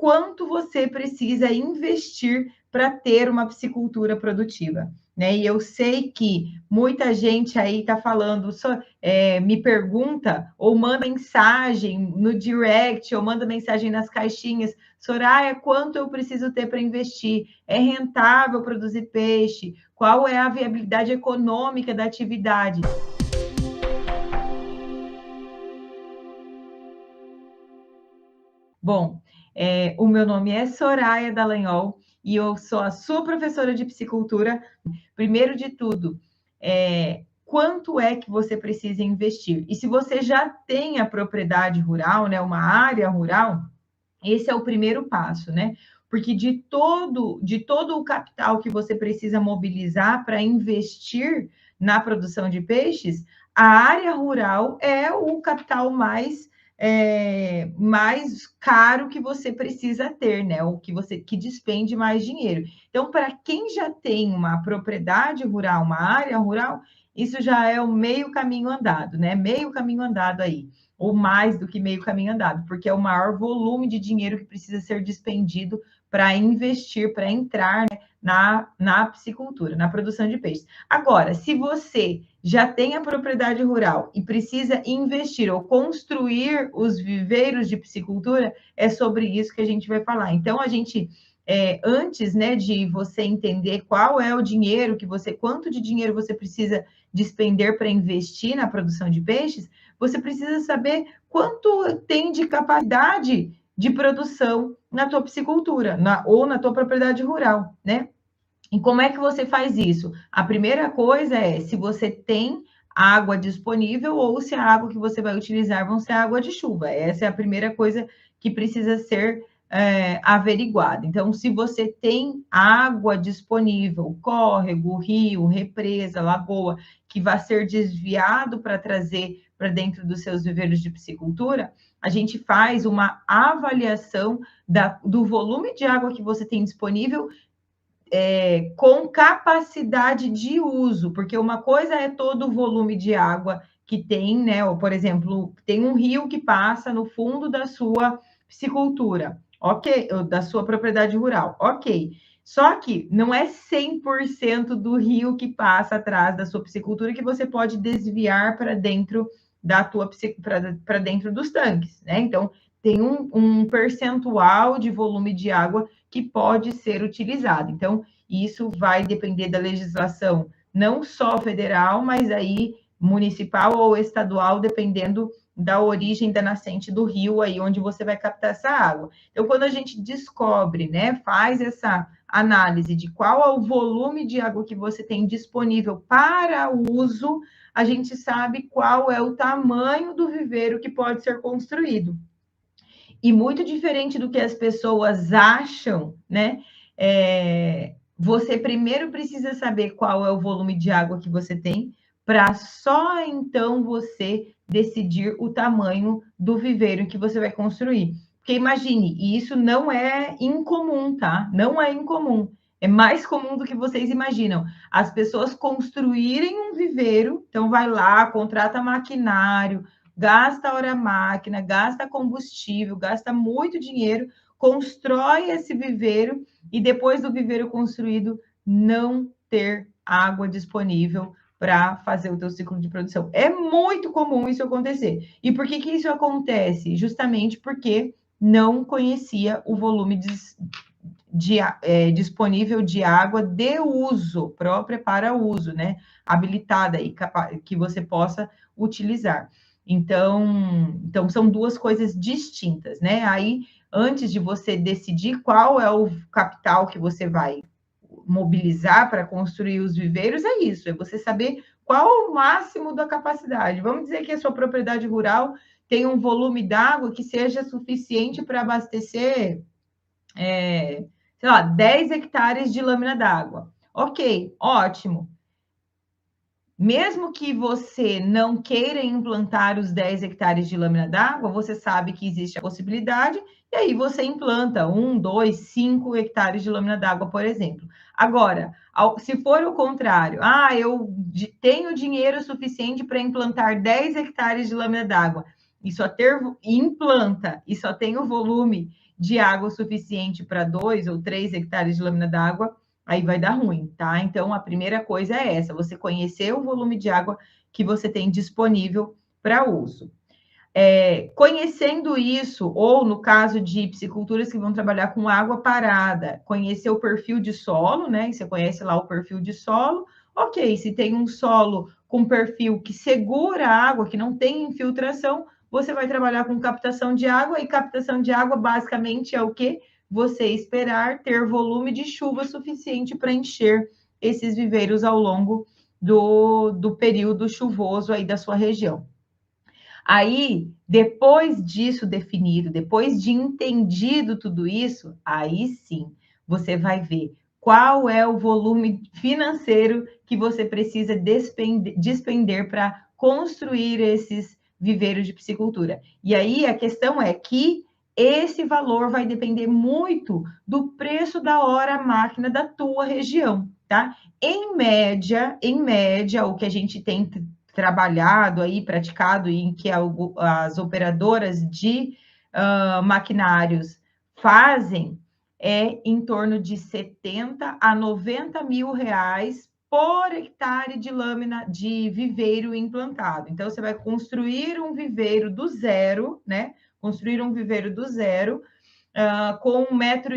quanto você precisa investir para ter uma piscicultura produtiva, né? E eu sei que muita gente aí está falando, me pergunta ou manda mensagem no direct, ou manda mensagem nas caixinhas: Soraya, quanto eu preciso ter para investir? É rentável produzir peixe? Qual é a viabilidade econômica da atividade? Bom, o meu nome é Soraya Dallagnol e eu sou a sua professora de piscicultura. Primeiro de tudo, quanto é que você precisa investir? E se você já tem a propriedade rural, né, uma área rural, esse é o primeiro passo, né? Porque de todo o capital que você precisa mobilizar para investir na produção de peixes, a área rural é o capital mais caro que você precisa ter, né? O que despende mais dinheiro. Então, para quem já tem uma propriedade rural, uma área rural, isso já é o meio caminho andado, né? Meio caminho andado aí, ou mais do que meio caminho andado, porque é o maior volume de dinheiro que precisa ser despendido para investir, para entrar, né, na piscicultura, na produção de peixes. Agora, se você já tem a propriedade rural e precisa investir ou construir os viveiros de piscicultura, é sobre isso que a gente vai falar. Então, antes, né, de você entender qual é o dinheiro quanto de dinheiro você precisa despender para investir na produção de peixes, você precisa saber quanto tem de capacidade de produção na tua piscicultura, ou na tua propriedade rural, né? E como é que você faz isso? A primeira coisa é se você tem água disponível ou se a água que você vai utilizar vão ser água de chuva. Essa é a primeira coisa que precisa ser averiguada. Então, se você tem água disponível, córrego, rio, represa, lagoa, que vai ser desviado para trazer para dentro dos seus viveiros de piscicultura, a gente faz uma avaliação do volume de água que você tem disponível com capacidade de uso, porque uma coisa é todo o volume de água que tem, né? Ou, por exemplo, tem um rio que passa no fundo da sua piscicultura, ok? Ou da sua propriedade rural, ok. Só que não é 100% do rio que passa atrás da sua piscicultura que você pode desviar para dentro para dentro dos tanques, né? Então, tem um percentual de volume de água que pode ser utilizado. Então, isso vai depender da legislação, não só federal, mas aí municipal ou estadual, dependendo da origem da nascente do rio, aí onde você vai captar essa água. Então, quando a gente descobre, né, faz essa análise de qual é o volume de água que você tem disponível para uso, a gente sabe qual é o tamanho do viveiro que pode ser construído. E muito diferente do que as pessoas acham, né? Você primeiro precisa saber qual é o volume de água que você tem, para só então você decidir o tamanho do viveiro que você vai construir. Porque imagine, e isso não é incomum, tá? Não é incomum. É mais comum do que vocês imaginam. As pessoas construírem um viveiro, então vai lá, contrata maquinário, gasta hora máquina, gasta combustível, gasta muito dinheiro, constrói esse viveiro e depois do viveiro construído não ter água disponível para fazer o teu ciclo de produção. É muito comum isso acontecer. E por que isso acontece? Justamente porque não conhecia o volume disponível de água de uso, própria para uso, né? Habilitada e que você possa utilizar. Então, são duas coisas distintas, né? Aí, antes de você decidir qual é o capital que você vai mobilizar para construir os viveiros, é isso, é você saber qual o máximo da capacidade. Vamos dizer que a sua propriedade rural tem um volume d'água que seja suficiente para abastecer, sei lá, 10 hectares de lâmina d'água. Ok, ótimo. Mesmo que você não queira implantar os 10 hectares de lâmina d'água, você sabe que existe a possibilidade, e aí você implanta 1, 2, 5 hectares de lâmina d'água, por exemplo. Agora, se for o contrário, eu tenho dinheiro suficiente para implantar 10 hectares de lâmina d'água, implanta, e só tem o volume de água suficiente para 2 ou 3 hectares de lâmina d'água, aí vai dar ruim, tá? Então, a primeira coisa é essa, você conhecer o volume de água que você tem disponível para uso. Conhecendo isso, ou no caso de pisciculturas que vão trabalhar com água parada, conhecer o perfil de solo, né? E você conhece lá o perfil de solo. Ok, se tem um solo com perfil que segura a água, que não tem infiltração, você vai trabalhar com captação de água, e captação de água basicamente é o quê? Você esperar ter volume de chuva suficiente para encher esses viveiros ao longo do período chuvoso aí da sua região. Aí, depois disso definido, depois de entendido tudo isso, aí sim você vai ver qual é o volume financeiro que você precisa despender para construir esses viveiros de piscicultura. E aí a questão é que esse valor vai depender muito do preço da hora máquina da tua região, tá? Em média, o que a gente tem trabalhado aí, praticado, em que as operadoras de maquinários fazem, é em torno de 70 a 90 mil reais por hectare de lâmina de viveiro implantado. Então, você vai construir um viveiro do zero, né? Construir um viveiro do zero, com 1,5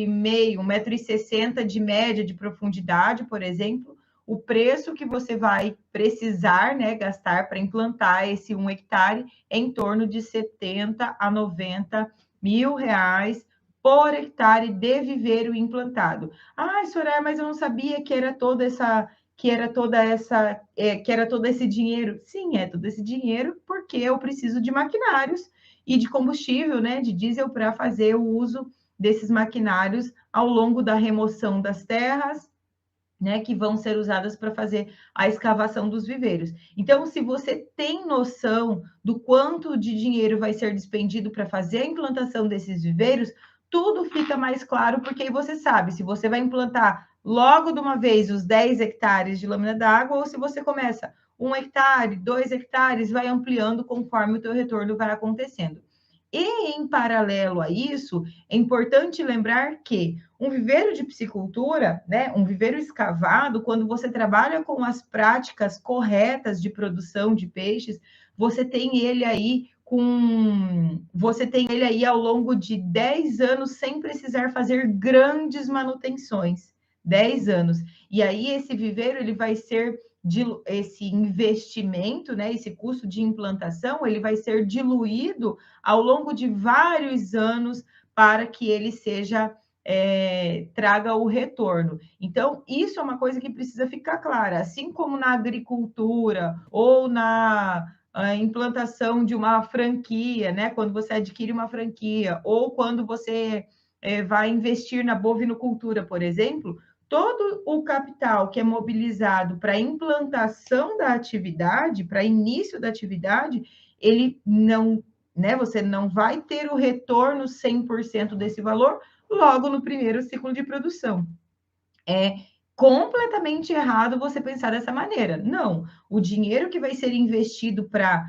m, 1,60 m de média de profundidade, por exemplo, o preço que você vai precisar, né, gastar para implantar esse 1 hectare é em torno de 70 a 90 mil reais por hectare de viveiro implantado. Ah, Soraya, mas eu não sabia que era todo esse dinheiro. Sim, é todo esse dinheiro porque eu preciso de maquinários e de combustível, né, de diesel, para fazer o uso desses maquinários ao longo da remoção das terras, né, que vão ser usadas para fazer a escavação dos viveiros. Então, se você tem noção do quanto de dinheiro vai ser despendido para fazer a implantação desses viveiros, tudo fica mais claro, porque aí você sabe se você vai implantar logo de uma vez os 10 hectares de lâmina d'água, ou se você começa 1 hectare, 2 hectares, vai ampliando conforme o teu retorno vai acontecendo. E, em paralelo a isso, é importante lembrar que um viveiro de piscicultura, né, um viveiro escavado, quando você trabalha com as práticas corretas de produção de peixes, você tem ele aí ao longo de 10 anos sem precisar fazer grandes manutenções. 10 anos. E aí esse viveiro ele vai ser esse investimento, né, esse custo de implantação, ele vai ser diluído ao longo de vários anos para que ele traga o retorno. Então, isso é uma coisa que precisa ficar clara. Assim como na agricultura ou na implantação de uma franquia, né? Quando você adquire uma franquia, ou quando você vai investir na bovinocultura, por exemplo, todo o capital que é mobilizado para a implantação da atividade, para início da atividade, ele não, né? Você não vai ter o retorno 100% desse valor logo no primeiro ciclo de produção. É completamente errado você pensar dessa maneira. Não, o dinheiro que vai ser investido para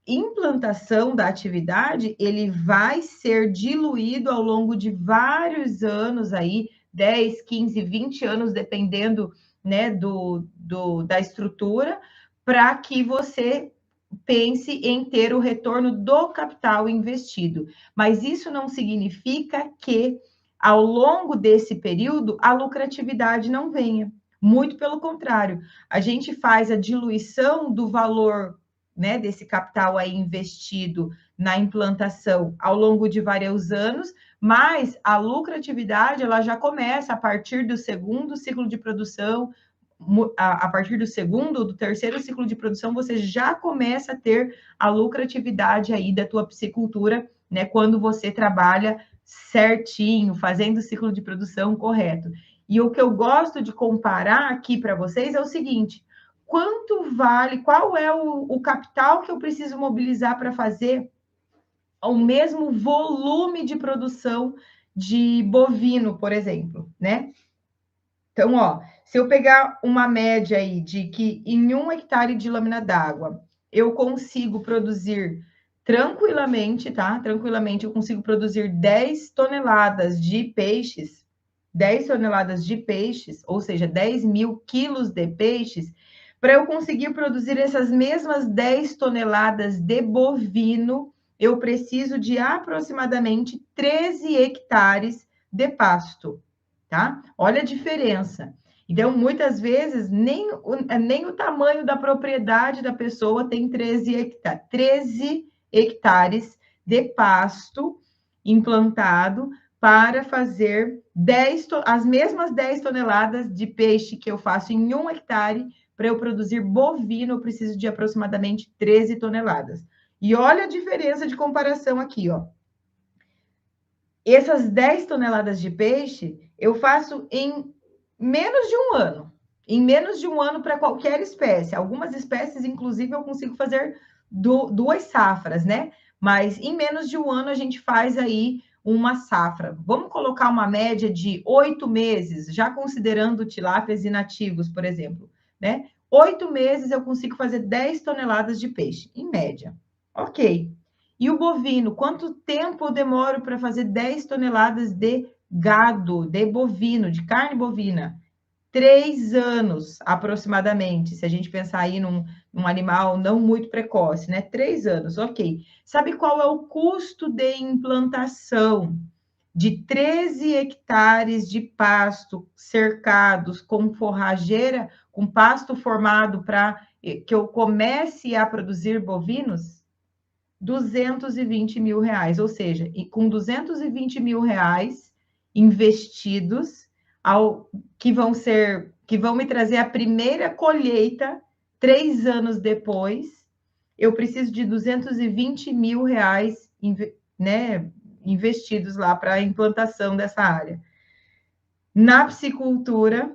implantação da atividade, ele vai ser diluído ao longo de vários anos aí, 10, 15, 20 anos, dependendo, né, da estrutura, para que você pense em ter o retorno do capital investido. Mas isso não significa que, ao longo desse período, a lucratividade não venha. Muito pelo contrário, a gente faz a diluição do valor, né, desse capital aí investido na implantação ao longo de vários anos, mas a lucratividade ela já começa a partir do segundo ciclo de produção, a partir do segundo ou do terceiro ciclo de produção, você já começa a ter a lucratividade aí da tua piscicultura, né, quando você trabalha certinho, fazendo o ciclo de produção correto. E o que eu gosto de comparar aqui para vocês é o seguinte: quanto vale, qual é o capital que eu preciso mobilizar para fazer o mesmo volume de produção de bovino, por exemplo, né? Então, ó, se eu pegar uma média aí de que em 1 hectare de lâmina d'água eu consigo produzir tranquilamente, tá? Tranquilamente eu consigo produzir 10 toneladas de peixes, 10 toneladas de peixes, ou seja, 10 mil quilos de peixes, para eu conseguir produzir essas mesmas 10 toneladas de bovino, eu preciso de aproximadamente 13 hectares de pasto, tá? Olha a diferença. Então, muitas vezes, nem o tamanho da propriedade da pessoa tem 13 hectares de pasto implantado para fazer as mesmas 10 toneladas de peixe que eu faço em 1 hectare. Para eu produzir bovino, eu preciso de aproximadamente 13 toneladas. E olha a diferença de comparação aqui, ó. Essas 10 toneladas de peixe eu faço em menos de um ano. Em menos de um ano para qualquer espécie. Algumas espécies, inclusive, eu consigo fazer 2 safras, né? Mas em menos de um ano a gente faz aí uma safra. Vamos colocar uma média de 8 meses, já considerando tilápias inativos, por exemplo, né? 8 meses eu consigo fazer 10 toneladas de peixe, em média. Ok. E o bovino, quanto tempo eu demoro para fazer 10 toneladas de gado, de bovino, de carne bovina? 3 anos, aproximadamente, se a gente pensar aí num animal não muito precoce, né? 3 anos, ok. Sabe qual é o custo de implantação de 13 hectares de pasto cercados com forrageira, com pasto formado para que eu comece a produzir bovinos? 220 mil reais, ou seja, com 220 mil reais investidos, que vão me trazer a primeira colheita 3 anos depois, eu preciso de 220 mil reais, né, investidos lá para a implantação dessa área. Na piscicultura,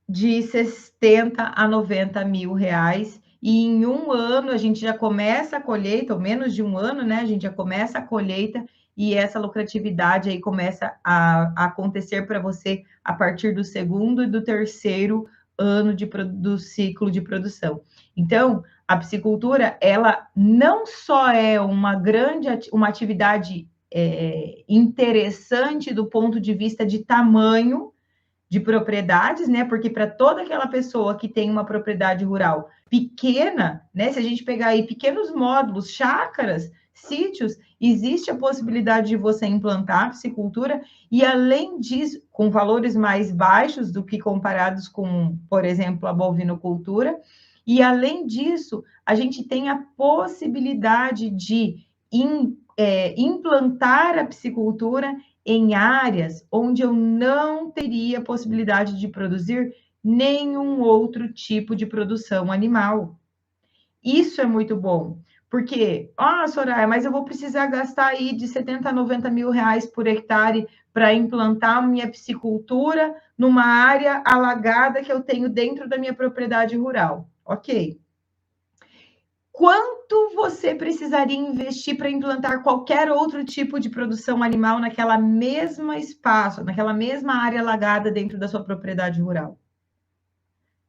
de 60 a 90 mil reais, e em um ano a gente já começa a colheita, ou menos de um ano, né? A gente já começa a colheita e essa lucratividade aí começa a acontecer para você a partir do segundo e do terceiro ano do ciclo de produção. Então, a piscicultura, ela não só é uma atividade interessante do ponto de vista de tamanho de propriedades, né? Porque para toda aquela pessoa que tem uma propriedade rural pequena, né? Se a gente pegar aí pequenos módulos, chácaras, sítios, existe a possibilidade de você implantar a piscicultura e, além disso, com valores mais baixos do que comparados com, por exemplo, a bovinocultura. E, além disso, a gente tem a possibilidade de implantar a piscicultura em áreas onde eu não teria possibilidade de produzir nenhum outro tipo de produção animal. Isso é muito bom, porque, Soraya, mas eu vou precisar gastar aí de 70 a 90 mil reais por hectare para implantar minha piscicultura numa área alagada que eu tenho dentro da minha propriedade rural. Ok. Quanto você precisaria investir para implantar qualquer outro tipo de produção animal naquela mesma espaço, naquela mesma área alagada dentro da sua propriedade rural?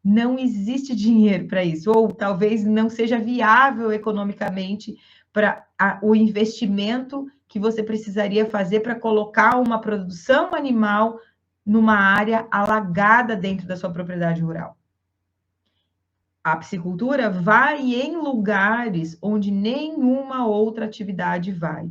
Não existe dinheiro para isso, ou talvez não seja viável economicamente para o investimento que você precisaria fazer para colocar uma produção animal numa área alagada dentro da sua propriedade rural. A piscicultura vai em lugares onde nenhuma outra atividade vai.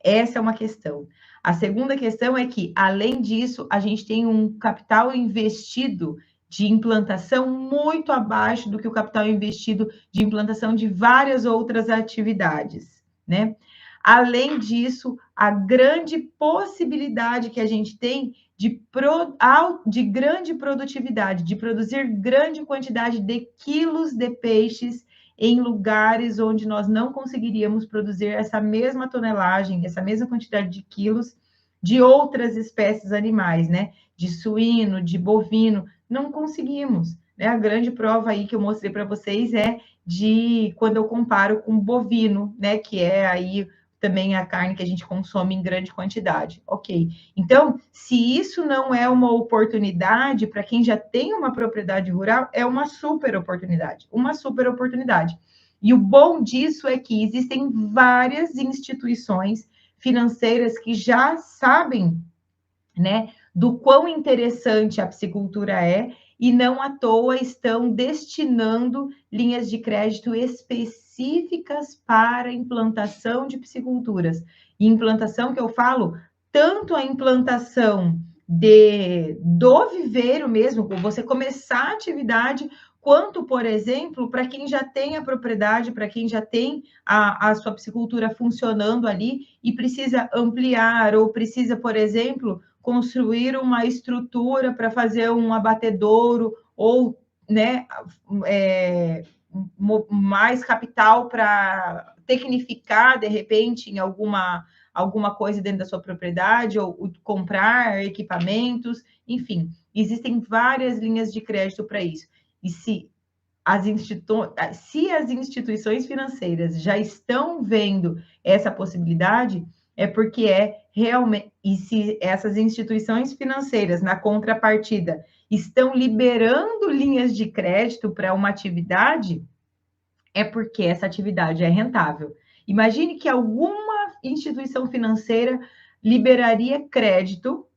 Essa é uma questão. A segunda questão é que, além disso, a gente tem um capital investido de implantação muito abaixo do que o capital investido de implantação de várias outras atividades, né? Além disso, a grande possibilidade que a gente tem de grande produtividade, de produzir grande quantidade de quilos de peixes em lugares onde nós não conseguiríamos produzir essa mesma tonelagem, essa mesma quantidade de quilos de outras espécies animais, né? De suíno, de bovino, não conseguimos. Né? A grande prova aí que eu mostrei para vocês é de quando eu comparo com bovino, né? Que é aí também a carne que a gente consome em grande quantidade. Ok. Então, se isso não é uma oportunidade para quem já tem uma propriedade rural, é uma super oportunidade. Uma super oportunidade. E o bom disso é que existem várias instituições financeiras que já sabem, né, do quão interessante a piscicultura é, e não à toa estão destinando linhas de crédito específicas para implantação de pisciculturas. E implantação que eu falo, tanto a implantação do viveiro mesmo, você começar a atividade, quanto, por exemplo, para quem já tem a propriedade, para quem já tem a sua piscicultura funcionando ali e precisa ampliar, ou precisa, por exemplo, construir uma estrutura para fazer um abatedouro, ou, né, mais capital para tecnificar, de repente, em alguma coisa dentro da sua propriedade, ou comprar equipamentos, enfim, existem várias linhas de crédito para isso. E se as instituições financeiras já estão vendo essa possibilidade, é porque realmente, e se essas instituições financeiras, na contrapartida, estão liberando linhas de crédito para uma atividade, é porque essa atividade é rentável. Imagine que alguma instituição financeira liberaria crédito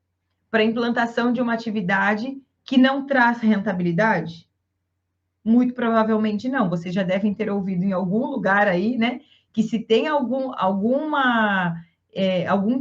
para a implantação de uma atividade que não traz rentabilidade. Muito provavelmente não. Vocês já devem ter ouvido em algum lugar aí, né? Que se tem algum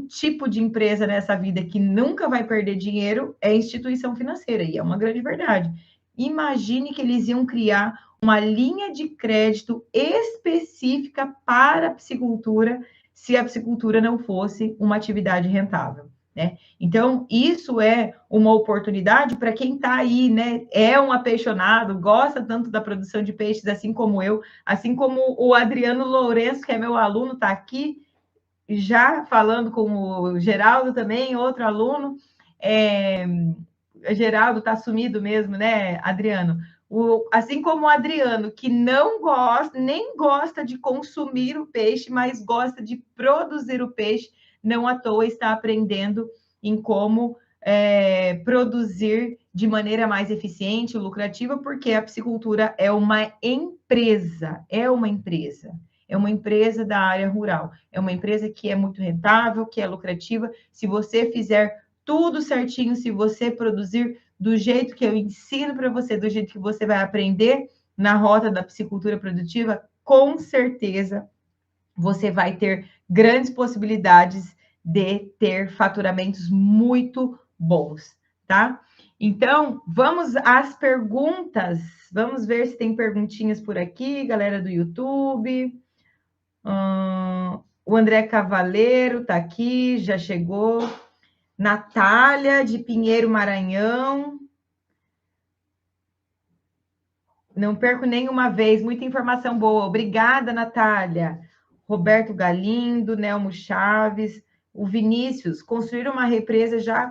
tipo de empresa nessa vida que nunca vai perder dinheiro, é instituição financeira, e é uma grande verdade. Imagine que eles iam criar uma linha de crédito específica para a piscicultura, se a piscicultura não fosse uma atividade rentável. Né? Então, isso é uma oportunidade para quem está aí, né? É um apaixonado, gosta tanto da produção de peixes, assim como eu, assim como o Adriano Lourenço, que é meu aluno, está aqui, já falando com o Geraldo também, outro aluno. Geraldo está sumido mesmo, né, Adriano? Assim como o Adriano, que não gosta, nem gosta de consumir o peixe, mas gosta de produzir o peixe, não à toa está aprendendo em como produzir de maneira mais eficiente e lucrativa, porque a piscicultura é uma empresa, é uma empresa da área rural, é uma empresa que é muito rentável, que é lucrativa. Se você fizer tudo certinho, se você produzir do jeito que eu ensino para você, do jeito que você vai aprender na rota da piscicultura produtiva, com certeza você vai ter grandes possibilidades de ter faturamentos muito bons, tá? Então, vamos às perguntas. Vamos ver se tem perguntinhas por aqui, galera do YouTube. O André Cavaleiro está aqui, já chegou. Natália, de Pinheiro, Maranhão. Não perco nenhuma vez, muita informação boa. Obrigada, Natália. Roberto Galindo, Nelmo Chaves, o Vinícius, construir uma represa já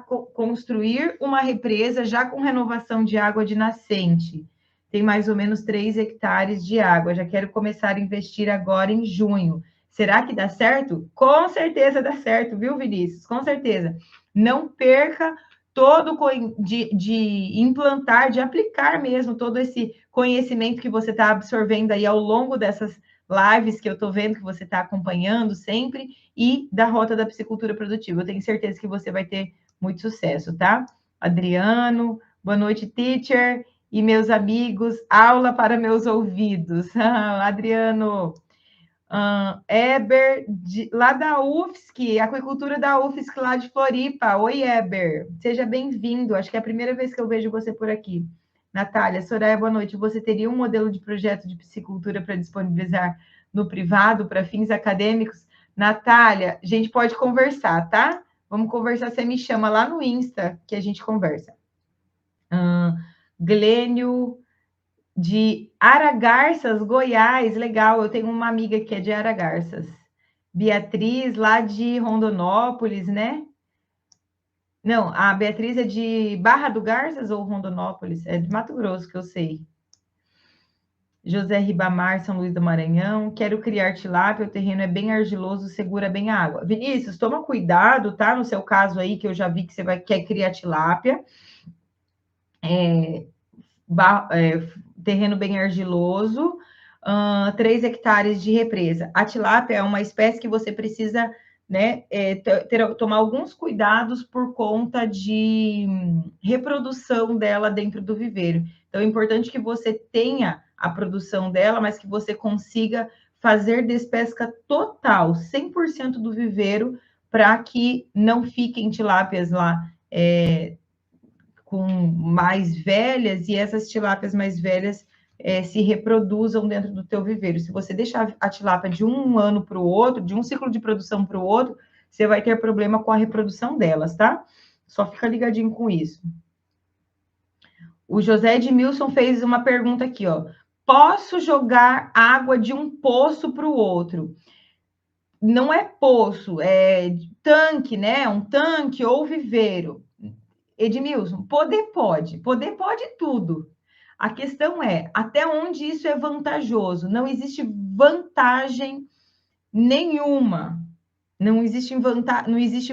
com renovação de água de nascente. Tem mais ou menos 3 hectares de água. Já quero começar a investir agora em junho. Será que dá certo? Com certeza dá certo, viu, Vinícius? Com certeza. Não perca todo de implantar, de aplicar mesmo todo esse conhecimento que você está absorvendo aí ao longo dessas lives que eu estou vendo que você está acompanhando sempre, e da rota da piscicultura produtiva. Eu tenho certeza que você vai ter muito sucesso, tá? Adriano, boa noite, teacher, e meus amigos, aula para meus ouvidos. Adriano, Eber, lá da UFSC, aquicultura da UFSC lá de Floripa. Oi, Eber, seja bem-vindo. Acho que é a primeira vez que eu vejo você por aqui. Natália, Soraya, boa noite. Você teria um modelo de projeto de piscicultura para disponibilizar no privado para fins acadêmicos? Natália, a gente pode conversar, tá? Vamos conversar, você me chama lá no Insta que a gente conversa. Glênio, de Aragarças, Goiás, legal, eu tenho uma amiga que é de Aragarças. Beatriz, lá de Rondonópolis, né? Não, a Beatriz é de Barra do Garças ou Rondonópolis? É de Mato Grosso, que eu sei. José Ribamar, São Luís do Maranhão. Quero criar tilápia, o terreno é bem argiloso, segura bem a água. Vinícius, toma cuidado, tá? No seu caso aí, que eu já vi que você quer criar tilápia. Terreno bem argiloso. 3 hectares de represa. A tilápia é uma espécie que você precisa, né, tomar alguns cuidados por conta de reprodução dela dentro do viveiro. Então, é importante que você tenha a produção dela, mas que você consiga fazer despesca total, 100% do viveiro, para que não fiquem tilápias lá com mais velhas e essas tilápias mais velhas se reproduzam dentro do teu viveiro. Se você deixar a tilápia de um ano para o outro, de um ciclo de produção para o outro, você vai ter problema com a reprodução delas, tá? Só fica ligadinho com isso. O José Edmilson fez uma pergunta aqui, ó. Posso jogar água de um poço para o outro? Não é poço, é tanque, né? Um tanque ou viveiro. Edmilson, poder pode tudo. A questão é até onde isso é vantajoso. Não existe vantagem nenhuma. Não existe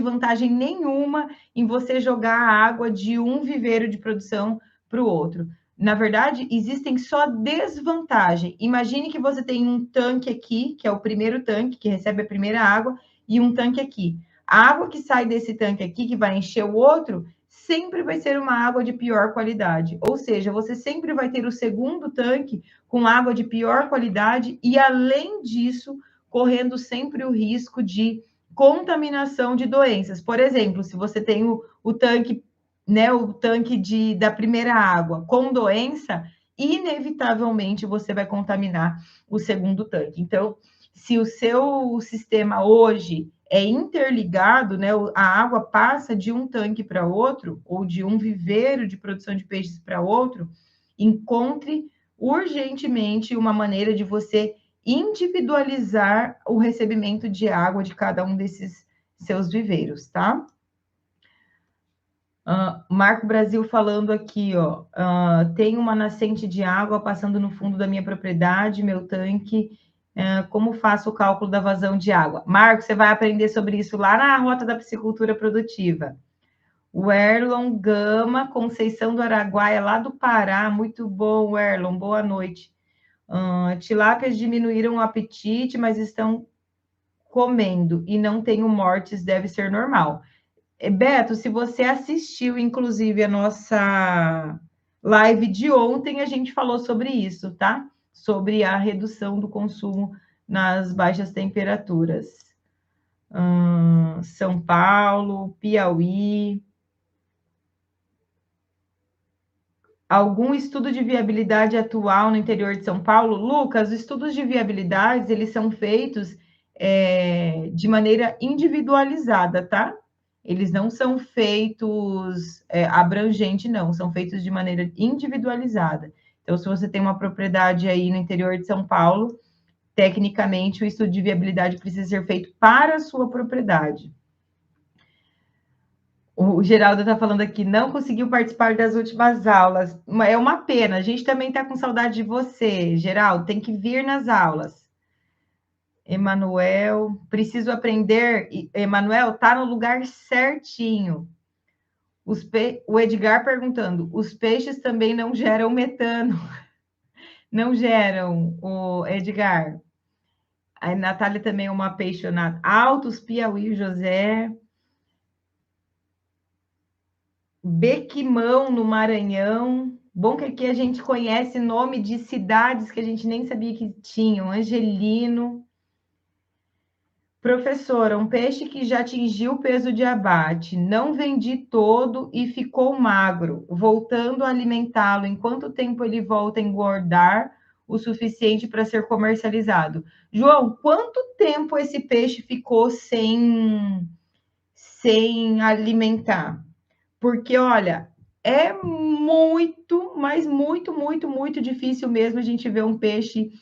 vantagem nenhuma em você jogar a água de um viveiro de produção para o outro. Na verdade, existem só desvantagem. Imagine que você tem um tanque aqui, que é o primeiro tanque, que recebe a primeira água, e um tanque aqui. A água que sai desse tanque aqui, que vai encher o outro, sempre vai ser uma água de pior qualidade. Ou seja, você sempre vai ter o segundo tanque com água de pior qualidade e, além disso, correndo sempre o risco de contaminação de doenças. Por exemplo, se você tem o tanque, né, o tanque da primeira água com doença, inevitavelmente você vai contaminar o segundo tanque. Então, se o seu sistema hoje é interligado, né, a água passa de um tanque para outro, ou de um viveiro de produção de peixes para outro, encontre urgentemente uma maneira de você individualizar o recebimento de água de cada um desses seus viveiros, tá? Marco Brasil falando aqui, ó. Tem uma nascente de água passando no fundo da minha propriedade, meu tanque. Como faço o cálculo da vazão de água? Marco, você vai aprender sobre isso lá na Rota da Piscicultura Produtiva. O Erlon Gama, Conceição do Araguaia, lá do Pará. Muito bom, Erlon. Boa noite. Tilápias diminuíram o apetite, mas estão comendo e não tenho mortes, deve ser normal. Beto, se você assistiu, inclusive, a nossa live de ontem, a gente falou sobre isso, tá? Sobre a redução do consumo nas baixas temperaturas. São Paulo, Piauí. Algum estudo de viabilidade atual no interior de São Paulo? Lucas, os estudos de viabilidade, eles são feitos de maneira individualizada, tá? Eles não são feitos abrangente, não. São feitos de maneira individualizada. Então, se você tem uma propriedade aí no interior de São Paulo, tecnicamente, o estudo de viabilidade precisa ser feito para a sua propriedade. O Geraldo está falando aqui, não conseguiu participar das últimas aulas. É uma pena, a gente também está com saudade de você, Geraldo, tem que vir nas aulas. Emanuel, preciso aprender. Emanuel, tá no lugar certinho. O Edgar perguntando, os peixes também não geram metano. Não geram, o Edgar. A Natália também é uma apaixonada. Altos, Piauí, José. Bequimão, no Maranhão. Bom que aqui a gente conhece nome de cidades que a gente nem sabia que tinham. Angelino. Professora, um peixe que já atingiu o peso de abate, não vendi todo e ficou magro. Voltando a alimentá-lo, em quanto tempo ele volta a engordar o suficiente para ser comercializado? João, quanto tempo esse peixe ficou sem alimentar? Porque, olha, é muito, mas muito, muito, muito difícil mesmo a gente ver um peixe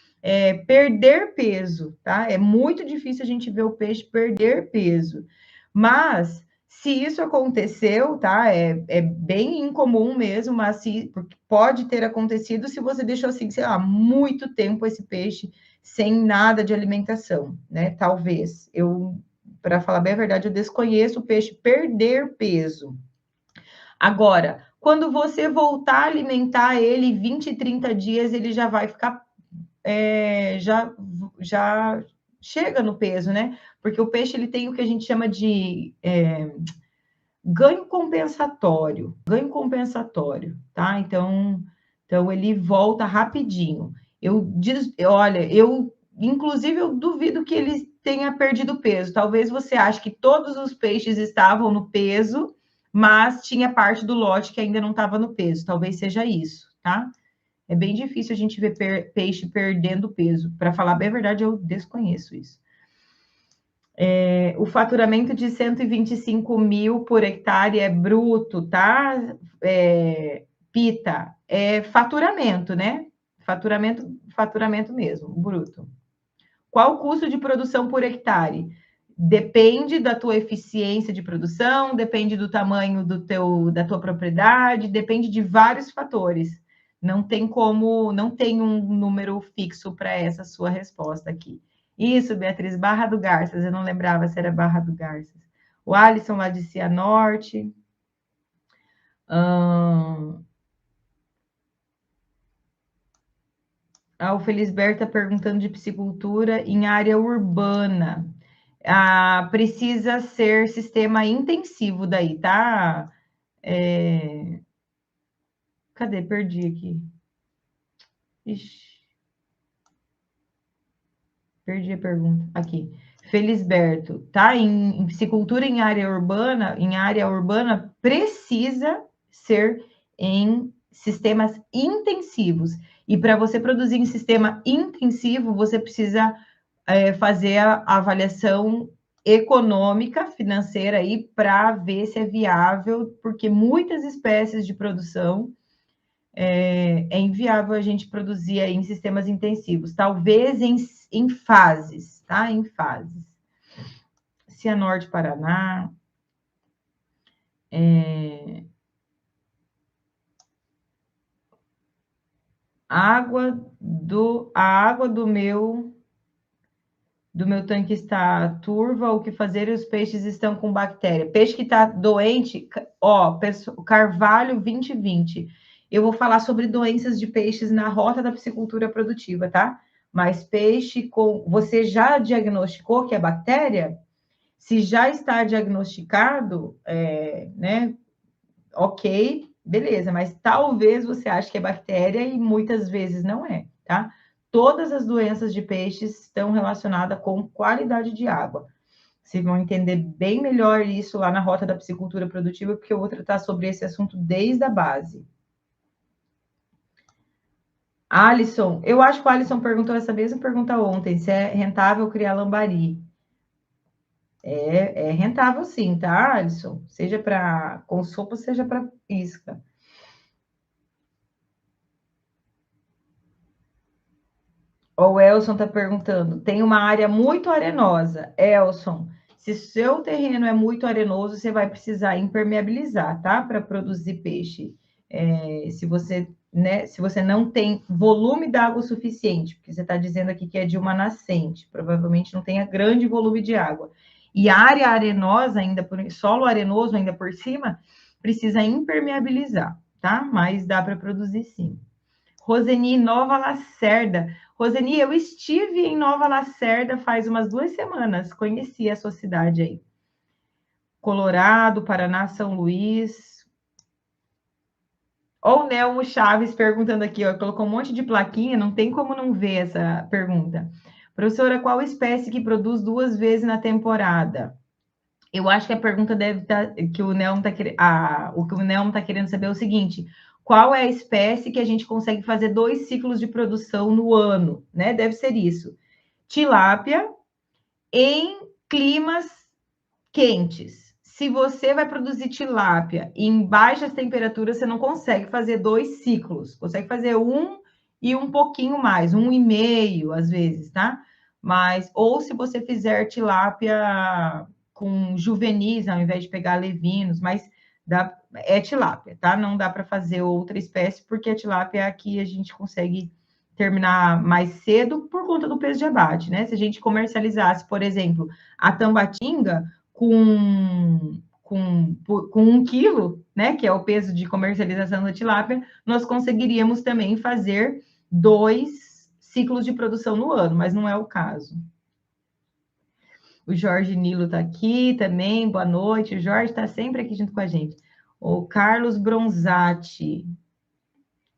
perder peso, tá? É muito difícil a gente ver o peixe perder peso. Mas, se isso aconteceu, tá? É bem incomum mesmo, mas pode ter acontecido se você deixou, assim, sei lá, muito tempo esse peixe sem nada de alimentação, né? Talvez. Para falar bem a verdade, eu desconheço o peixe perder peso. Agora, quando você voltar a alimentar ele 20, 30 dias, ele já vai ficar já chega no peso, né? Porque o peixe ele tem o que a gente chama de ganho compensatório, tá? Então ele volta rapidinho. Olha, inclusive eu duvido que ele tenha perdido peso. Talvez você ache que todos os peixes estavam no peso, mas tinha parte do lote que ainda não estava no peso. Talvez seja isso, tá? É bem difícil a gente ver peixe perdendo peso. Para falar bem a verdade, eu desconheço isso. O faturamento de 125 mil por hectare é bruto, tá? Pita, é faturamento, né? Faturamento mesmo, bruto. Qual o custo de produção por hectare? Depende da tua eficiência de produção, depende do tamanho da tua propriedade, depende de vários fatores. Não tem um número fixo para essa sua resposta aqui. Isso, Beatriz, Barra do Garças, eu não lembrava se era Barra do Garças. O Alisson lá de Cianorte. O Felisberto está perguntando de piscicultura em área urbana. Precisa ser sistema intensivo daí, tá? Cadê? Perdi aqui. Ixi. Perdi a pergunta. Aqui. Felisberto, tá? Em piscicultura em área urbana, precisa ser em sistemas intensivos. E para você produzir em sistema intensivo, você precisa fazer a avaliação econômica, financeira aí, para ver se é viável, porque muitas espécies de produção é inviável a gente produzir aí em sistemas intensivos, talvez em fases, tá? Em fases. Cianorte, Paraná. A água do meu tanque está turva, o que fazer? Os peixes estão com bactéria. Peixe que está doente, Carvalho 2020. Eu vou falar sobre doenças de peixes na rota da piscicultura produtiva, tá? Mas peixe você já diagnosticou que é bactéria? Se já está diagnosticado, né? Ok, beleza, mas talvez você ache que é bactéria e muitas vezes não é, tá? Todas as doenças de peixes estão relacionadas com qualidade de água. Vocês vão entender bem melhor isso lá na Rota da Piscicultura Produtiva, porque eu vou tratar sobre esse assunto desde a base. Alisson, eu acho que o Alisson perguntou essa mesma pergunta ontem, se é rentável criar lambari. É rentável sim, tá, Alisson? Seja para consumo, seja para isca. O Elson está perguntando, tem uma área muito arenosa. Elson, se seu terreno é muito arenoso, você vai precisar impermeabilizar, tá? Para produzir peixe. Se você não tem volume d'água suficiente, porque você está dizendo aqui que é de uma nascente, provavelmente não tenha grande volume de água. E área arenosa, solo arenoso ainda por cima, precisa impermeabilizar, tá? Mas dá para produzir sim. Roseni, Nova Lacerda. Roseni, eu estive em Nova Lacerda faz umas 2 semanas, conheci a sua cidade aí. Colorado, Paraná, São Luís. Ó, o Nelmo Chaves perguntando aqui, ó, colocou um monte de plaquinha, não tem como não ver essa pergunta. Professora, qual espécie que produz 2 vezes na temporada? Eu acho que a pergunta deve estar, que o Nelmo está querendo, o que o Nelmo está querendo saber é o seguinte: qual é a espécie que a gente consegue fazer 2 ciclos de produção no ano, né? Deve ser isso. Tilápia em climas quentes. Se você vai produzir tilápia em baixas temperaturas, você não consegue fazer 2 ciclos. Consegue fazer um e um pouquinho mais, 1,5 às vezes, tá? Mas, ou se você fizer tilápia com juvenis, ao invés de pegar levinos, mas é tilápia, tá? Não dá para fazer outra espécie, porque a tilápia aqui a gente consegue terminar mais cedo por conta do peso de abate, né? Se a gente comercializasse, por exemplo, a tambatinga com 1 quilo, né? Que é o peso de comercialização da tilápia, nós conseguiríamos também fazer 2 ciclos de produção no ano, mas não é o caso. O Jorge Nilo está aqui também, boa noite. O Jorge está sempre aqui junto com a gente. O Carlos Bronzatti.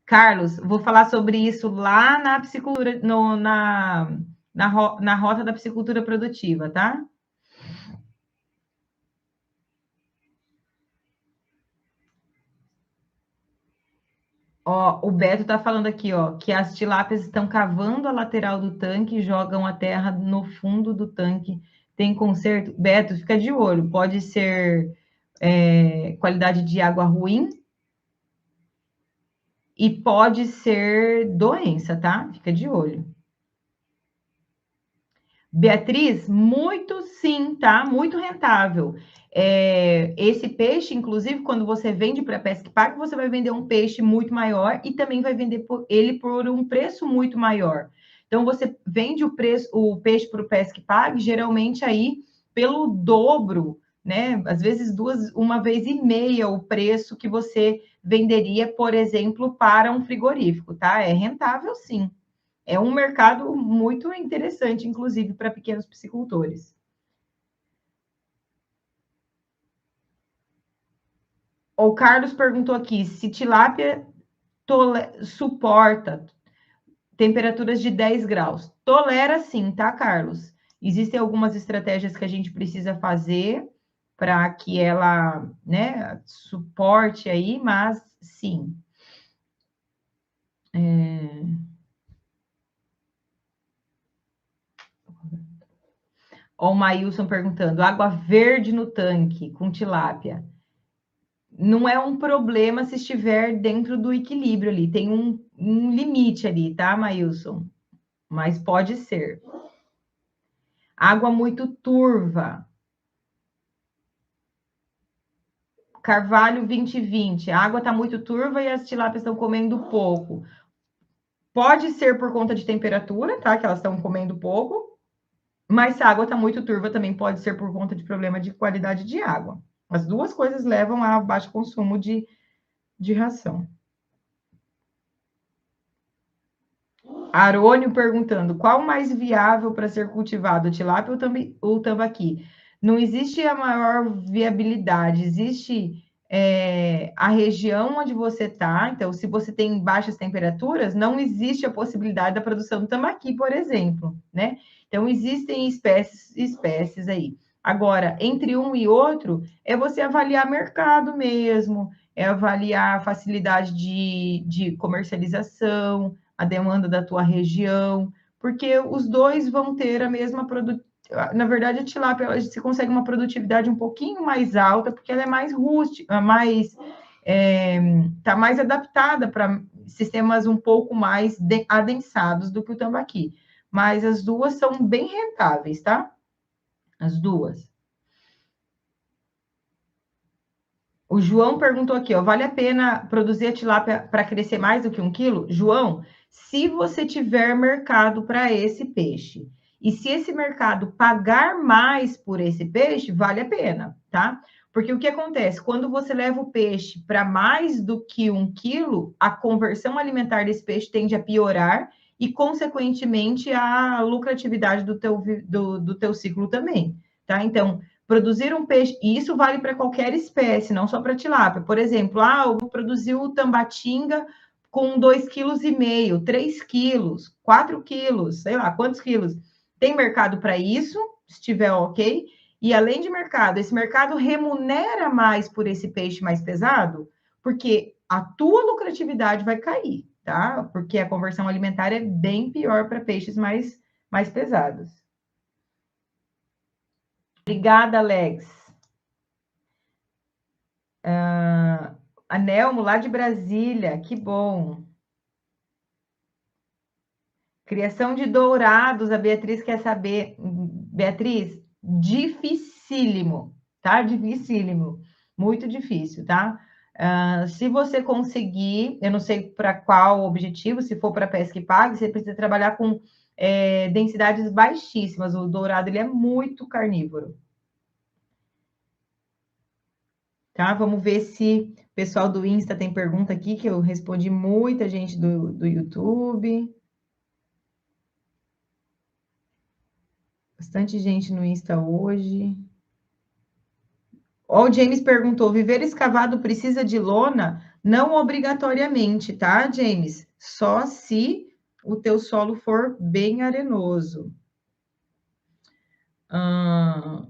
Carlos, vou falar sobre isso lá na psicultura, na rota da psicultura produtiva, tá? Ó, o Beto está falando aqui, ó, que as tilápias estão cavando a lateral do tanque e jogam a terra no fundo do tanque. Tem conserto? Beto, fica de olho. Pode ser qualidade de água ruim e pode ser doença, tá? Fica de olho. Beatriz, muito sim, tá? Muito rentável. Esse peixe, inclusive, quando você vende para Pesque Pague, você vai vender um peixe muito maior e também vai vender ele por um preço muito maior. Então, você vende o peixe para o Pesque Pague, geralmente aí pelo dobro, né? Às vezes uma vez e meia o preço que você venderia, por exemplo, para um frigorífico, tá? É rentável sim. É um mercado muito interessante, inclusive, para pequenos piscicultores. O Carlos perguntou aqui se tilápia suporta temperaturas de 10 graus. Tolera sim, tá, Carlos? Existem algumas estratégias que a gente precisa fazer para que ela, né, suporte aí, mas sim. Ó, o Maílson perguntando: água verde no tanque com tilápia. Não é um problema se estiver dentro do equilíbrio ali. Tem um limite ali, tá, Maílson? Mas pode ser. Água muito turva. Carvalho 2020. A água está muito turva e as tilápias estão comendo pouco. Pode ser por conta de temperatura, tá? Que elas estão comendo pouco. Mas se a água está muito turva, também pode ser por conta de problema de qualidade de água. As duas coisas levam a baixo consumo de ração. Arônio perguntando: qual mais viável para ser cultivado, tilápia ou tambaqui? Não existe a maior viabilidade, existe a região onde você está. Então, se você tem baixas temperaturas, não existe a possibilidade da produção do tambaqui, por exemplo, né? Então, existem espécies aí. Agora, entre um e outro, é você avaliar mercado mesmo, é avaliar a facilidade de comercialização, a demanda da tua região, porque os dois vão ter a mesma produtividade. Na verdade, a tilápia se consegue uma produtividade um pouquinho mais alta, porque ela é mais rústica, está mais adaptada para sistemas um pouco mais adensados do que o tambaqui. Mas as duas são bem rentáveis, tá? As duas. O João perguntou aqui, ó, vale a pena produzir a tilápia para crescer mais do que 1 quilo? João, se você tiver mercado para esse peixe, e se esse mercado pagar mais por esse peixe, vale a pena, tá? Porque o que acontece? Quando você leva o peixe para mais do que 1 quilo, a conversão alimentar desse peixe tende a piorar e, consequentemente, a lucratividade do teu ciclo também, tá? Então, produzir um peixe, e isso vale para qualquer espécie, não só para tilápia. Por exemplo, eu vou produzir o tambatinga com 2,5 kg, 3 quilos, 4 quilos, sei lá quantos quilos. Tem mercado para isso, se estiver ok. E além de mercado, esse mercado remunera mais por esse peixe mais pesado, porque a tua lucratividade vai cair, tá? Porque a conversão alimentar é bem pior para peixes mais pesados. Obrigada, Alex. A Nelmo, lá de Brasília, que bom. Criação de dourados, a Beatriz quer saber. Beatriz, dificílimo, tá? Dificílimo, muito difícil, tá? Se você conseguir, eu não sei para qual objetivo, se for para pesca e pague, você precisa trabalhar com densidades baixíssimas. O dourado ele é muito carnívoro. Tá? Vamos ver se o pessoal do Insta tem pergunta aqui, que eu respondi muita gente do YouTube. Bastante gente no Insta hoje. Ó, o James perguntou: viveiro escavado precisa de lona? Não obrigatoriamente, tá, James? Só se o teu solo for bem arenoso. Ah,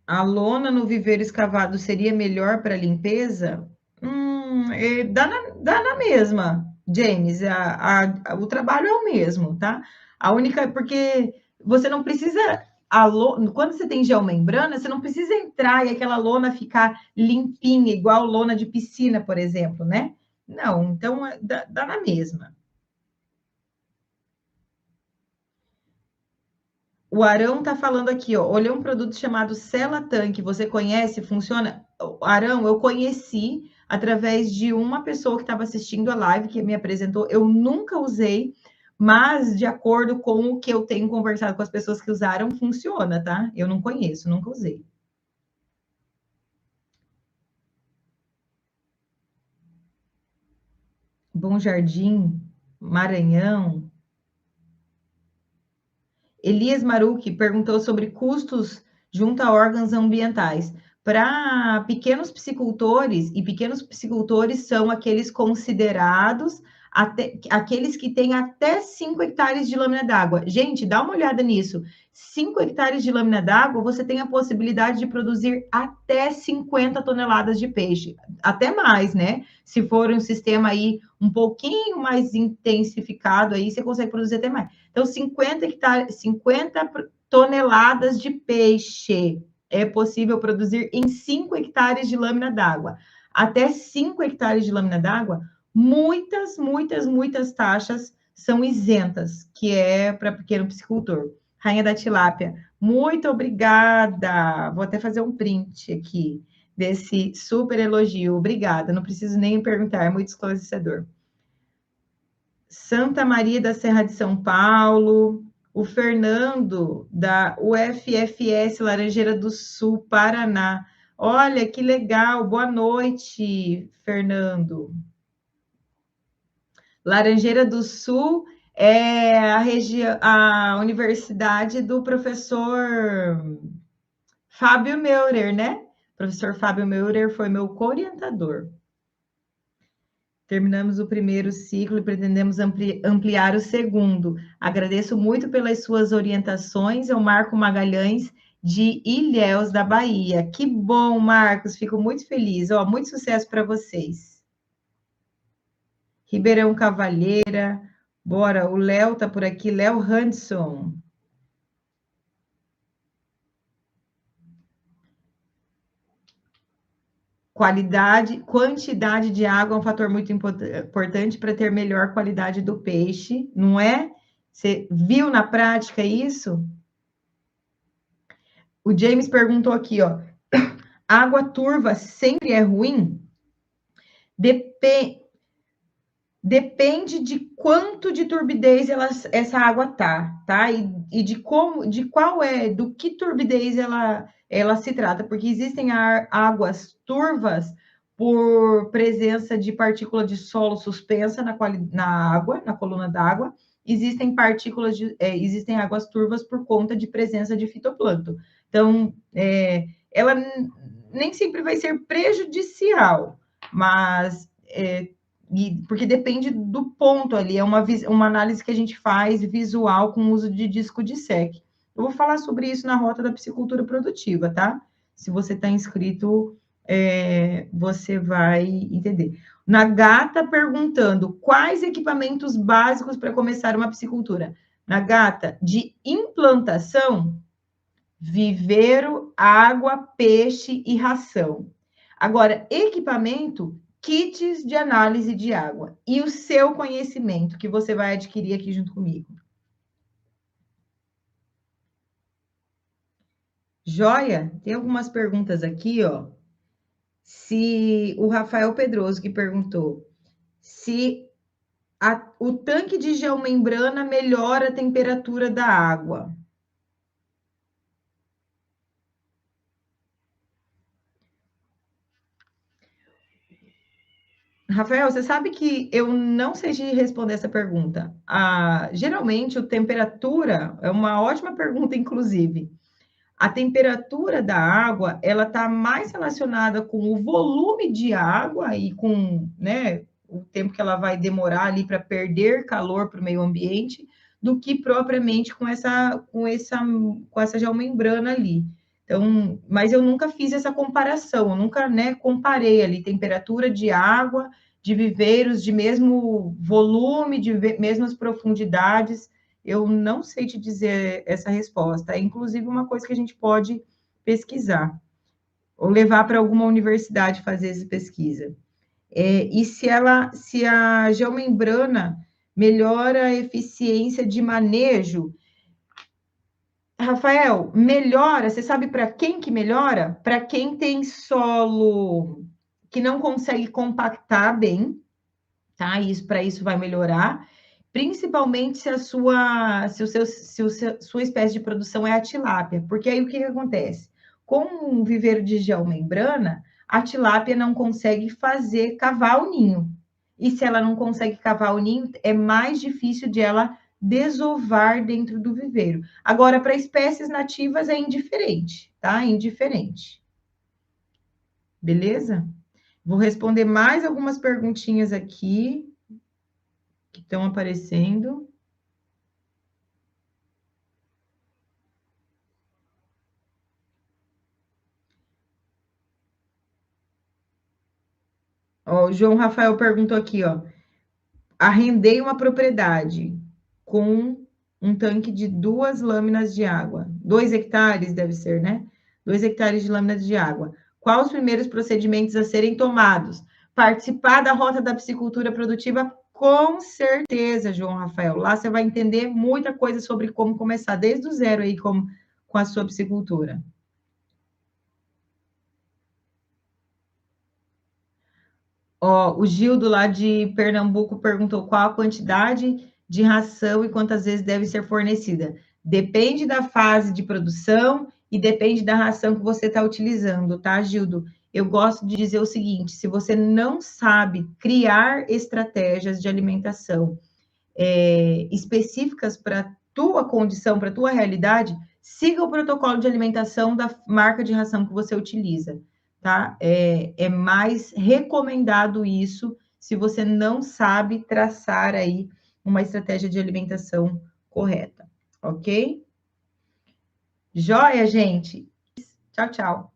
a lona no viveiro escavado seria melhor para limpeza? Dá na mesma, James. O trabalho é o mesmo, tá? A única, porque você não precisa. Quando você tem geomembrana, você não precisa entrar e aquela lona ficar limpinha, igual lona de piscina, por exemplo, né? Não, então dá na mesma. O Arão está falando aqui, ó. Olhei um produto chamado Cela Tanque. Você conhece? Funciona? Arão, eu conheci através de uma pessoa que estava assistindo a live que me apresentou. Eu nunca usei, mas de acordo com o que eu tenho conversado com as pessoas que usaram, funciona, tá? Eu não conheço, nunca usei. Bom Jardim, Maranhão. Elias Marucchi perguntou sobre custos junto a órgãos ambientais. Para pequenos psicultores são aqueles considerados aqueles que têm até 5 hectares de lâmina d'água. Gente, dá uma olhada nisso. 5 hectares de lâmina d'água, você tem a possibilidade de produzir até 50 toneladas de peixe. Até mais, né? Se for um sistema aí um pouquinho mais intensificado, aí você consegue produzir até mais. Então, 50 hectares, 50 toneladas de peixe é possível produzir em 5 hectares de lâmina d'água. Até 5 hectares de lâmina d'água, muitas taxas são isentas, que é para pequeno piscicultor. Rainha da tilápia, muito obrigada. Vou até fazer um print aqui desse super elogio. Obrigada, não preciso nem perguntar, é muito esclarecedor. Santa Maria da Serra de São Paulo, o Fernando, da UFFS Laranjeira do Sul, Paraná. Olha que legal, boa noite, Fernando. Laranjeira do Sul é a universidade do professor Fábio Meurer, né? O professor Fábio Meurer foi meu co-orientador. Terminamos o primeiro ciclo e pretendemos ampliar o segundo. Agradeço muito pelas suas orientações. Eu Marco Magalhães, de Ilhéus, da Bahia. Que bom, Marcos. Fico muito feliz. Muito sucesso para vocês. Ribeirão Cavalheira. Bora, o Léo está por aqui. Léo Hanson. Quantidade de água é um fator muito importante para ter melhor qualidade do peixe, não é? Você viu na prática isso? O James perguntou aqui, ó. Água turva sempre é ruim? Depende de quanto de turbidez essa água tá? E de qual do que turbidez ela se trata, porque existem águas turvas por presença de partícula de solo suspensa na água, na coluna d'água. Existem águas turvas por conta de presença de fitoplâncton. Então, ela nem sempre vai ser prejudicial, mas porque depende do ponto ali, é uma análise que a gente faz visual com o uso de disco de SEC. Eu vou falar sobre isso na rota da piscicultura produtiva, tá? Se você está inscrito, você vai entender. Nagata perguntando quais equipamentos básicos para começar uma piscicultura. Nagata, de implantação, viveiro, água, peixe e ração. Agora, equipamento, kits de análise de água e o seu conhecimento que você vai adquirir aqui junto comigo. Joia? Tem algumas perguntas aqui, ó. Se o Rafael Pedroso que perguntou se o tanque de geomembrana melhora a temperatura da água. Rafael, você sabe que eu não sei te responder essa pergunta. Geralmente, a temperatura é uma ótima pergunta, inclusive. A temperatura da água, ela está mais relacionada com o volume de água e com, né, o tempo que ela vai demorar ali para perder calor para o meio ambiente, do que propriamente com essa geomembrana ali. Então, mas eu nunca fiz essa comparação, eu nunca, né, comparei ali temperatura de água, de viveiros de mesmo volume, de mesmas profundidades. Eu não sei te dizer essa resposta. É inclusive uma coisa que a gente pode pesquisar, ou levar para alguma universidade fazer essa pesquisa. E se a geomembrana melhora a eficiência de manejo, Rafael, melhora, você sabe para quem que melhora? Para quem tem solo que não consegue compactar bem, tá? Isso, para isso vai melhorar, principalmente se a sua, se o seu, se o seu, sua espécie de produção é a tilápia, porque aí o que acontece? Com um viveiro de geomembrana, a tilápia não consegue fazer cavar o ninho. E se ela não consegue cavar o ninho, é mais difícil de ela desovar dentro do viveiro. Agora, para espécies nativas é indiferente, tá? Indiferente. Beleza? Vou responder mais algumas perguntinhas aqui que estão aparecendo. Ó, o João Rafael perguntou aqui, ó. Arrendei uma propriedade com um tanque de 2 lâminas de água. 2 hectares, deve ser, né? 2 hectares de lâminas de água. Quais os primeiros procedimentos a serem tomados? Participar da rota da piscicultura produtiva? Com certeza, João Rafael. Lá você vai entender muita coisa sobre como começar desde o zero aí com a sua piscicultura. Ó, o Gildo lá de Pernambuco perguntou qual a quantidade de ração e quantas vezes deve ser fornecida. Depende da fase de produção e depende da ração que você está utilizando, tá, Gildo? Eu gosto de dizer o seguinte: se você não sabe criar estratégias de alimentação específicas para tua condição, para tua realidade, siga o protocolo de alimentação da marca de ração que você utiliza, tá? É mais recomendado isso se você não sabe traçar aí uma estratégia de alimentação correta, ok? Joia, gente? Tchau, tchau.